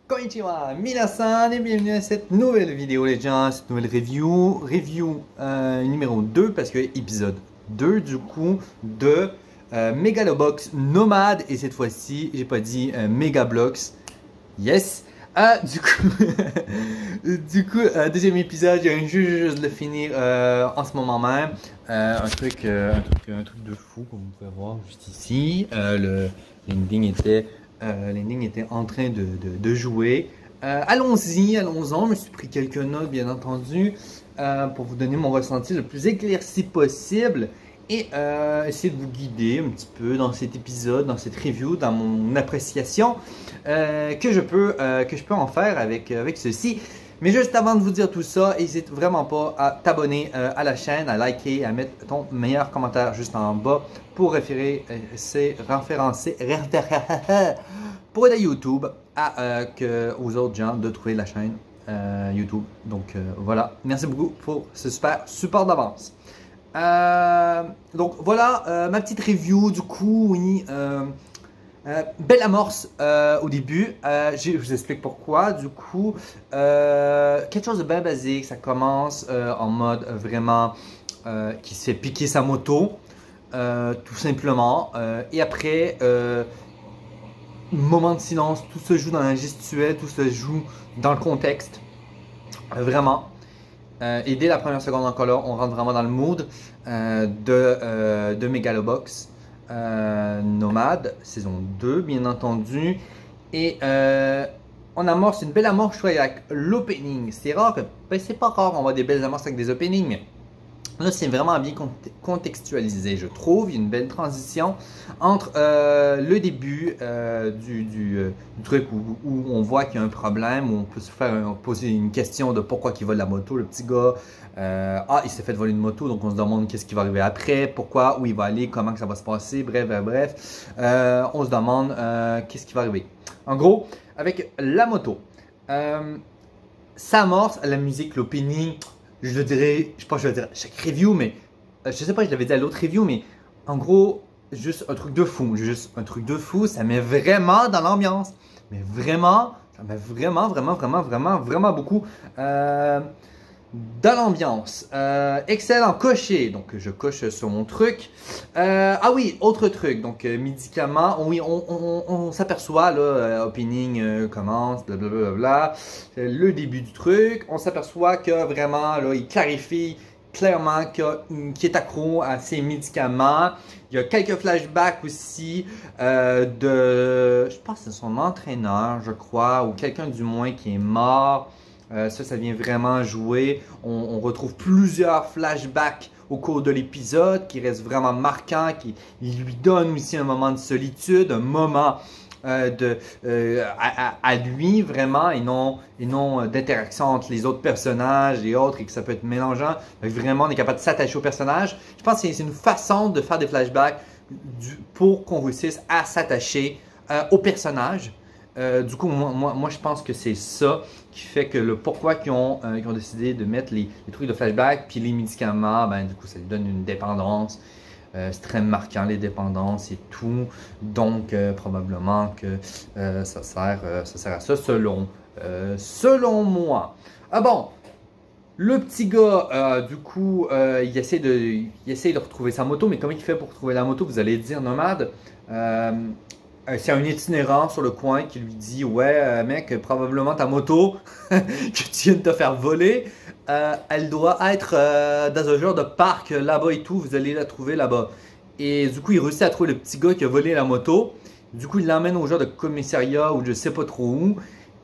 Konnichiwa, minasan et bienvenue à cette nouvelle vidéo les gens, cette nouvelle review numéro 2 parce que épisode 2 du coup de Megalobox Nomad et cette fois-ci j'ai pas dit Megablox, yes. Du coup, deuxième épisode, je viens juste de le finir en ce moment même. Un truc de fou comme vous pouvez voir juste ici. L'ending était en train de jouer. Allons-en. Je me suis pris quelques notes, bien entendu, pour vous donner mon ressenti le plus éclairci possible et essayer de vous guider un petit peu dans cet épisode, dans cette review, dans mon appréciation que je peux en faire avec ceci. Mais juste avant de vous dire tout ça, n'hésite vraiment pas à t'abonner à la chaîne, à liker, à mettre ton meilleur commentaire juste en bas pour référencer pour aider YouTube aux autres gens de trouver la chaîne YouTube. Donc voilà, merci beaucoup pour ce super support d'avance. Donc voilà ma petite review du coup, oui. Belle amorce au début, je vous explique pourquoi. Du coup, quelque chose de bien basique, ça commence en mode vraiment qui se fait piquer sa moto, tout simplement. Et après, moment de silence, tout se joue dans la gestuelle, tout se joue dans le contexte, vraiment. Et dès la première seconde encore là, on rentre vraiment dans le mood de Megalobox. Nomad, saison 2 bien entendu, et on amorce une belle amorce, je trouve, avec l'opening. C'est rare que, ben, c'est pas rare on voit des belles amorces avec des openings, mais là c'est vraiment bien contextualisé, je trouve. Il y a une belle transition entre le début du truc où on voit qu'il y a un problème, où on peut se poser une question de pourquoi il vole la moto, le petit gars. Il s'est fait voler une moto, donc on se demande qu'est-ce qui va arriver après, pourquoi, où il va aller, comment que ça va se passer, bref. On se demande qu'est-ce qui va arriver. En gros, avec la moto, ça amorce la musique, l'opening. Je le dirais, je pense que je le dirais à chaque review, mais je sais pas, je l'avais dit à l'autre review, mais en gros, juste un truc de fou, ça met vraiment dans l'ambiance, mais vraiment, ça met vraiment beaucoup dans l'ambiance. Excellent, coché, donc je coche sur mon truc. Ah oui, autre truc, donc médicaments, oui, on s'aperçoit, là, opening commence, blablabla, le début du truc, on s'aperçoit que vraiment, là, il clarifie clairement qu'il est accro à ses médicaments. Il y a quelques flashbacks aussi je pense que c'est son entraîneur, je crois, ou quelqu'un du moins qui est mort. Ça vient vraiment jouer. On retrouve plusieurs flashbacks au cours de l'épisode qui restent vraiment marquants, qui lui donnent aussi un moment de solitude, un moment à lui vraiment et non d'interaction entre les autres personnages et autres, et que ça peut être mélangeant. Donc, vraiment, on est capable de s'attacher au personnage. Je pense que c'est une façon de faire des flashbacks pour qu'on réussisse à s'attacher au personnage. Du coup, moi, je pense que c'est ça qui fait que le pourquoi qu'ils ont décidé de mettre les trucs de flashback, puis les médicaments, ben, du coup, ça lui donne une dépendance. C'est très marquant, les dépendances et tout. Donc, probablement que ça sert à ça, selon moi. Ah bon, le petit gars, du coup, il essaie de retrouver sa moto, mais comment il fait pour retrouver la moto? Vous allez dire, Nomade. C'est un itinérant sur le coin qui lui dit: ouais, mec, probablement ta moto que tu viens de te faire voler, elle doit être dans un genre de parc là-bas et tout, vous allez la trouver là-bas. Et du coup, il réussit à trouver le petit gars qui a volé la moto. Du coup, il l'emmène au genre de commissariat ou je sais pas trop où.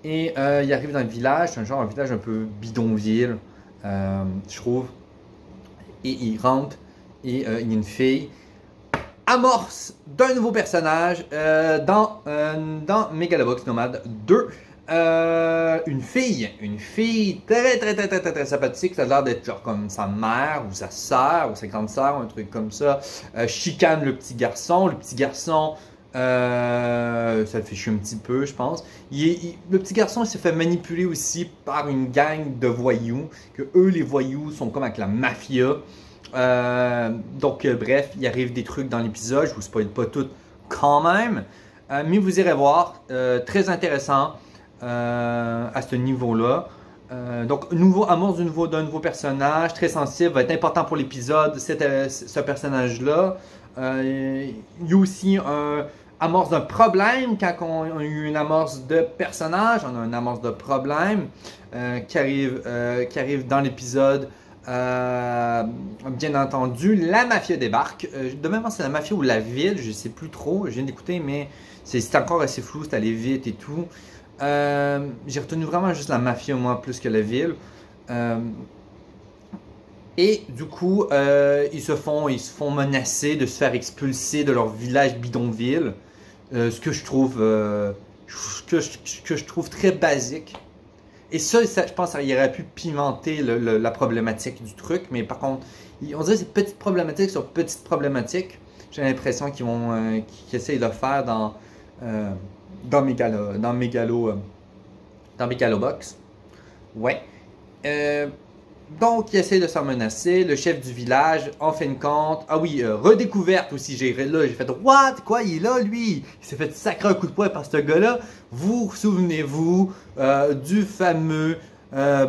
Et il arrive dans le village, c'est un village un peu bidonville, je trouve. Et il rentre et il y a une fille. Amorce d'un nouveau personnage dans Megalobox Nomad 2. Une fille très sympathique. Ça a l'air d'être genre comme sa mère ou sa soeur ou sa grande soeur, un truc comme ça. Chicane le petit garçon. Le petit garçon, ça le fait chier un petit peu, je pense. Le petit garçon, il s'est fait manipuler aussi par une gang de voyous. Que eux, les voyous, sont comme avec la mafia. Bref, il arrive des trucs dans l'épisode, je vous spoil pas tout quand même, mais vous irez voir, très intéressant. à ce niveau-là. Donc, amorce d'un nouveau personnage, très sensible, va être important pour l'épisode, ce personnage-là. Il y a aussi amorce d'un problème, quand on a eu une amorce de personnage, on a une amorce de problème qui arrive dans l'épisode. Bien entendu, la mafia débarque. De même, c'est la mafia ou la ville, je ne sais plus trop, je viens d'écouter, mais c'est encore assez flou, c'est allé vite et tout. J'ai retenu vraiment juste la mafia, moi, plus que la ville. Et du coup, ils se font menacer de se faire expulser de leur village bidonville. Ce que je trouve, que je trouve très basique. Et ça, je pense qu'il aurait pu pimenter la problématique du truc. Mais par contre, on dirait que c'est petite problématique sur petite problématique. J'ai l'impression qu'ils essayent de le faire dans Megalobox. Ouais. Donc, il essaie de s'en menacer. Le chef du village, en fin de compte. Ah oui, redécouverte aussi. J'ai fait what? Quoi? Il est là, lui? Il s'est fait sacrer un coup de poing par ce gars-là. Vous souvenez-vous du fameux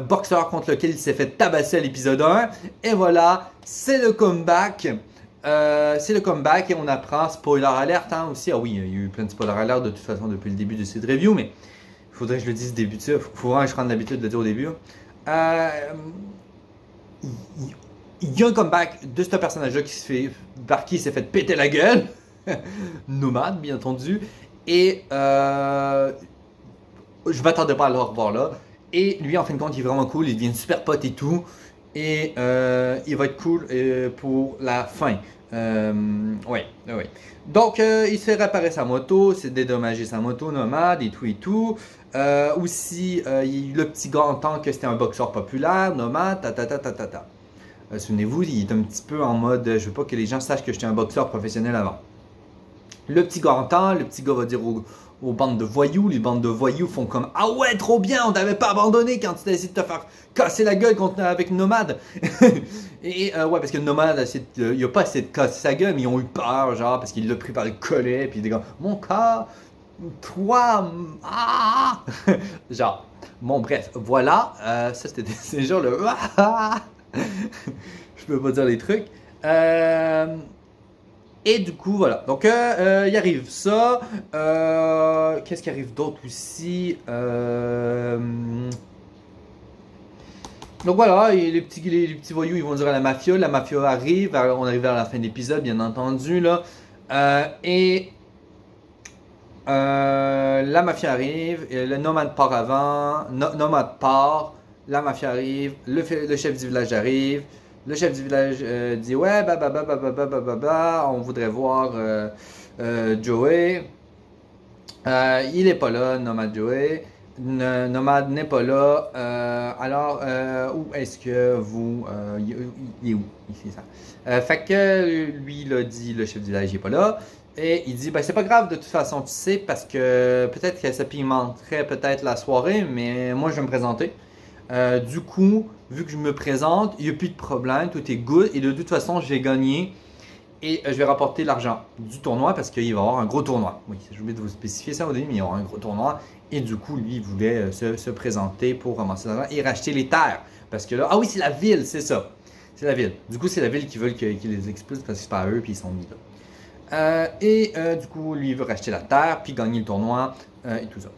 boxeur contre lequel il s'est fait tabasser à l'épisode 1? Et voilà, c'est le comeback. Et on apprend, spoiler alert aussi. Ah oui, il y a eu plein de spoiler alert de toute façon depuis le début de cette review, mais il faudrait que je le dise début de ça. Il faut vraiment que je prenne l'habitude de le dire au début. Il y a un comeback de ce personnage-là par qui il s'est fait péter la gueule. Nomade, bien entendu. Et je m'attendais pas à le revoir là. Et lui, en fin de compte, il est vraiment cool. Il devient super pote et tout. Et il va être cool pour la fin. Ouais. Donc, il se fait réparer sa moto, c'est dédommager sa moto, Nomade et tout et tout. Aussi, le petit gars entend que c'était un boxeur populaire, Nomade, souvenez-vous, il est un petit peu en mode, je veux pas que les gens sachent que j'étais un boxeur professionnel avant. Le petit gars entend, le petit gars va dire aux bandes de voyous, les bandes de voyous font comme « Ah ouais, trop bien, on t'avait pas abandonné quand tu t'as essayé de te faire casser la gueule avec Nomade. » Et ouais, parce que Nomade, il a pas essayé de casser sa gueule, mais ils ont eu peur, genre, parce qu'il l'a pris par le collet, puis il dit comme « Mon cas, toi, ah! » Genre, bon bref, voilà, ça c'est genre le « Ah! » Je peux pas dire les trucs. Et du coup, voilà. Donc, il arrive ça. Qu'est-ce qui arrive d'autre aussi? Donc voilà, et les petits voyous, ils vont dire à la mafia. La mafia arrive. On arrive vers la fin de l'épisode, bien entendu. Là. La mafia arrive. Et le nomade part avant. Nomade part. La mafia arrive. Le chef du village arrive. Le chef du village dit ouais, on voudrait voir Joey. Il est pas là, Nomade Joey. Nomade n'est pas là. Alors, où est-ce que vous. Il est où? C'est ça. Fait que lui, il a dit, le chef du village n'est pas là. Et il dit, ben c'est pas grave de toute façon, tu sais, parce que peut-être que ça pimenterait peut-être la soirée, mais moi je vais me présenter. Du coup, vu que je me présente, il n'y a plus de problème, tout est good et de toute façon, je vais gagner et je vais rapporter l'argent du tournoi parce qu'il va y avoir un gros tournoi. Oui, j'ai oublié de vous spécifier ça au début, mais il y aura un gros tournoi et du coup, lui, il voulait se présenter pour ramasser l'argent et racheter les terres parce que là, ah oui, c'est la ville, c'est ça. C'est la ville. Du coup, c'est la ville qui veut qu'ils les expulsent parce que c'est pas eux puis ils sont mis là. Du coup, lui, il veut racheter la terre puis gagner le tournoi et tout ça.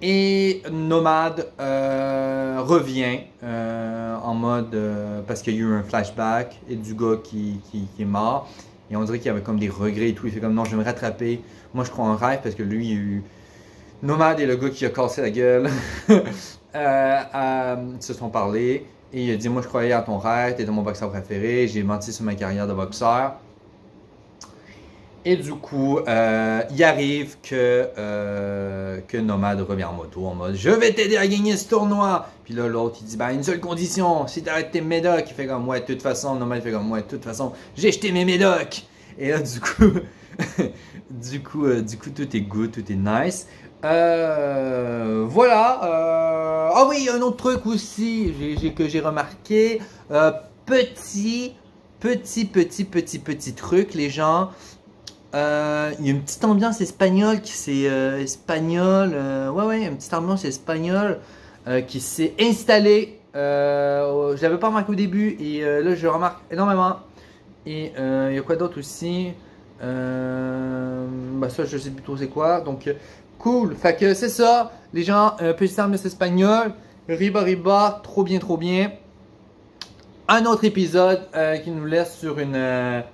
Et Nomade revient en mode parce qu'il y a eu un flashback et du gars qui est mort et on dirait qu'il avait comme des regrets et tout. Il fait comme non, je vais me rattraper. Moi je crois en rêve parce que lui il y a eu Nomade et le gars qui a cassé la gueule se sont parlé et il a dit moi je croyais à ton rêve, t'étais mon boxeur préféré, j'ai menti sur ma carrière de boxeur. Et du coup, il arrive que Nomade revient en moto en mode « Je vais t'aider à gagner ce tournoi! » Puis là, l'autre, il dit « une seule condition, si t'arrêtes tes médocs. » Il fait comme « Ouais, de toute façon, Nomade fait comme « Ouais, de toute façon, j'ai jeté mes médocs. » Et là, du coup, tout est good, tout est nice. Voilà. Ah oui, un autre truc aussi que j'ai remarqué. Petit truc, les gens. Il y a une petite ambiance espagnole qui s'est ouais, une petite ambiance espagnole qui s'est installée. Je l'avais pas remarqué au début et là je remarque énormément. Et il y a quoi d'autre aussi? Bah ça je sais plus trop c'est quoi. Donc cool. Fait que c'est ça. Les gens, petite ambiance espagnole. Riba riba, trop bien, trop bien. Un autre épisode qui nous laisse sur une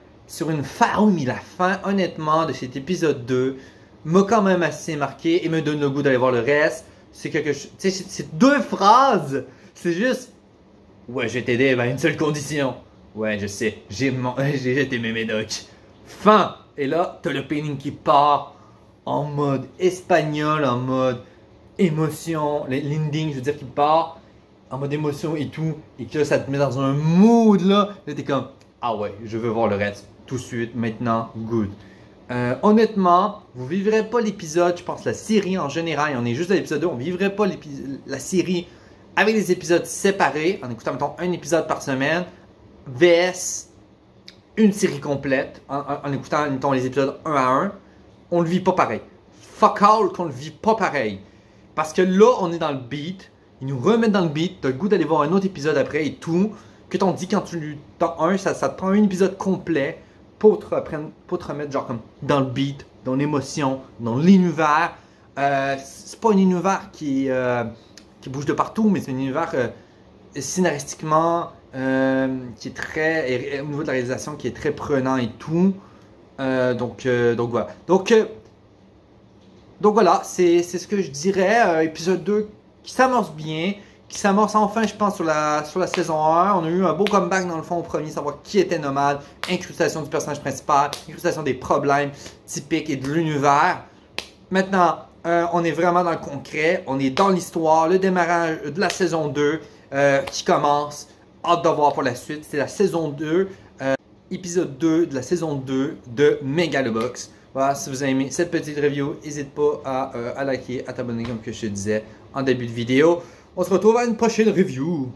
fin. Oui, mais la fin, honnêtement, de cet épisode 2 m'a quand même assez marqué et me donne le goût d'aller voir le reste. C'est quelque chose. Tu sais, c'est deux phrases. C'est juste. Ouais, je vais t'aider à une seule condition. Ouais, je sais. J'ai jeté mes médocs. Fin. Et là, t'as le painting qui part en mode espagnol, en mode émotion. L'ending, je veux dire, qui part en mode émotion et tout. Et que là, ça te met dans un mood là. Là, t'es comme. Ah ouais, je veux voir le reste tout de suite, maintenant, good. Honnêtement, vous vivrez pas l'épisode, je pense la série en général, et on est juste à l'épisode 2, on vivrait pas la série avec des épisodes séparés, en écoutant mettons un épisode par semaine, vs une série complète, en écoutant mettons, les épisodes 1 à 1, on le vit pas pareil. Fuck all qu'on le vit pas pareil. Parce que là, on est dans le beat, ils nous remettent dans le beat, t'as le goût d'aller voir un autre épisode après et tout. Que t'en dis quand tu dans un, ça te prend un épisode complet pour te remettre genre comme dans le beat, dans l'émotion, dans l'univers. C'est pas un univers qui bouge de partout, mais c'est un univers scénaristiquement qui est très, au niveau de la réalisation, qui est très prenant et tout. Donc voilà. Donc voilà, c'est ce que je dirais. Épisode 2 qui s'amorce bien. Qui s'amorce enfin, je pense, sur la saison 1. On a eu un beau comeback dans le fond au premier, savoir qui était Nomade, incrustation du personnage principal, incrustation des problèmes typiques et de l'univers. Maintenant, on est vraiment dans le concret, on est dans l'histoire, le démarrage de la saison 2 qui commence. Hâte de voir pour la suite. C'est la saison 2, épisode 2 de la saison 2 de Megalobox. Voilà, si vous avez aimé cette petite review, n'hésite pas à liker, à t'abonner comme que je te disais en début de vidéo. On se retrouve à une prochaine review.